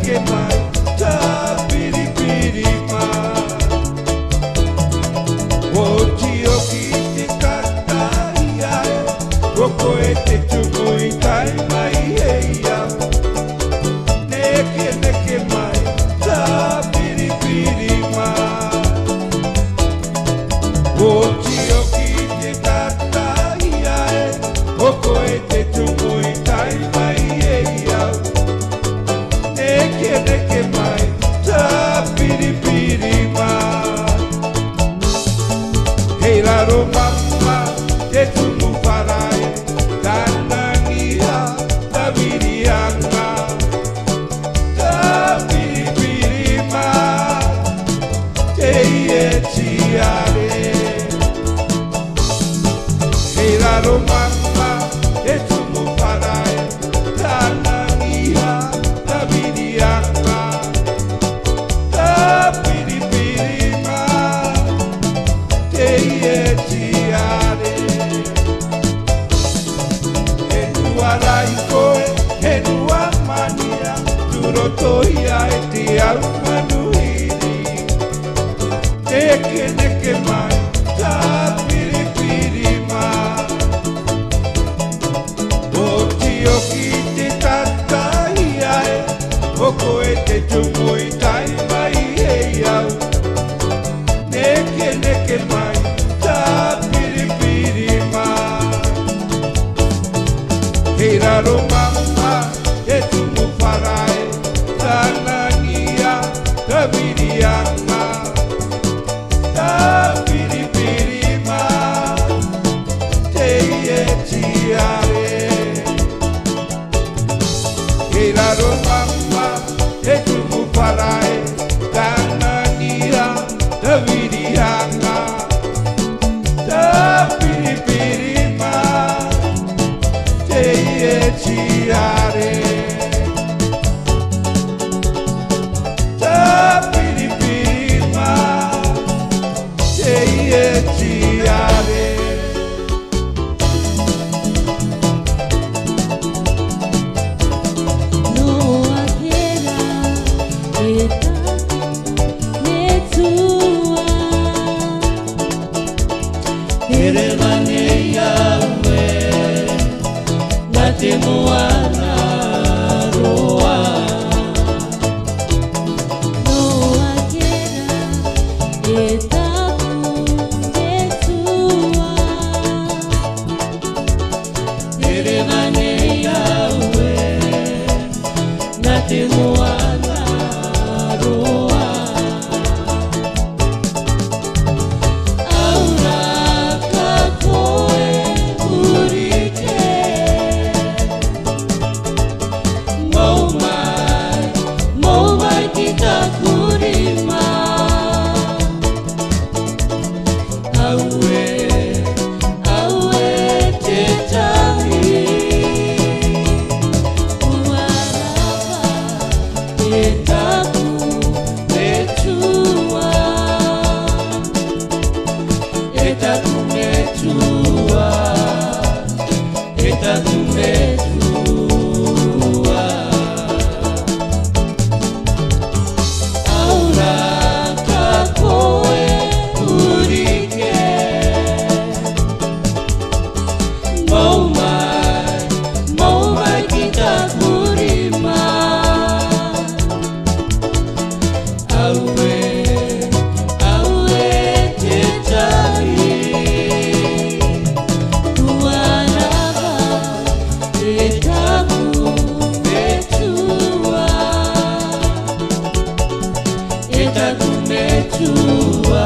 neke mai ta piripiri mai. O tio ki te kata iai, koko e te tumui kai mai hei au. Neke mai ta piripiri mai. O tio ki te kata iai, koko e te tumui kai mai hei au. Neke mai ta piripiri mai. Hei raro mama te tumu wharai, kanangia ta wirianga. Ta piripiri mai, te ie tiare. Hei raro mama te tumu wharai, kanangia ta wirianga. Ta piripiri mai, te ie tiare. E nua rai koe, e nua mania, turotoia e te au manuhiri. Neke mai, ta piripiri mai. O tio ki te tata iai, koko e te tumui tai mai hei au. Neke mai, ta piripiri mai. Hei raro mama, e tumu wharai, tanangia, ta wirianga. Ta piripiri mai, te ie tiare. Hei raro mama, e tumu wharai, tanangia, ta wirianga. Ta piripiri mai, te ie tiare. Ta piripiri mai, te ie tiare. Noa kera e taku me tua. Ere wane iaue na te moana roa. Noa kera e taku me tua. Ere wane iaue na te moana roa. Aura ka koe urike. Mau mai ki ta kurima. Aue te tahi. Uarava e taku me tua. E taku me tua. E taku me tua. Aura ka koe urike. Mau mai ki ta kurima. Aue te tahi. Uarava e taku me tua. E taku me tua.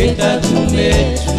E taku me tua.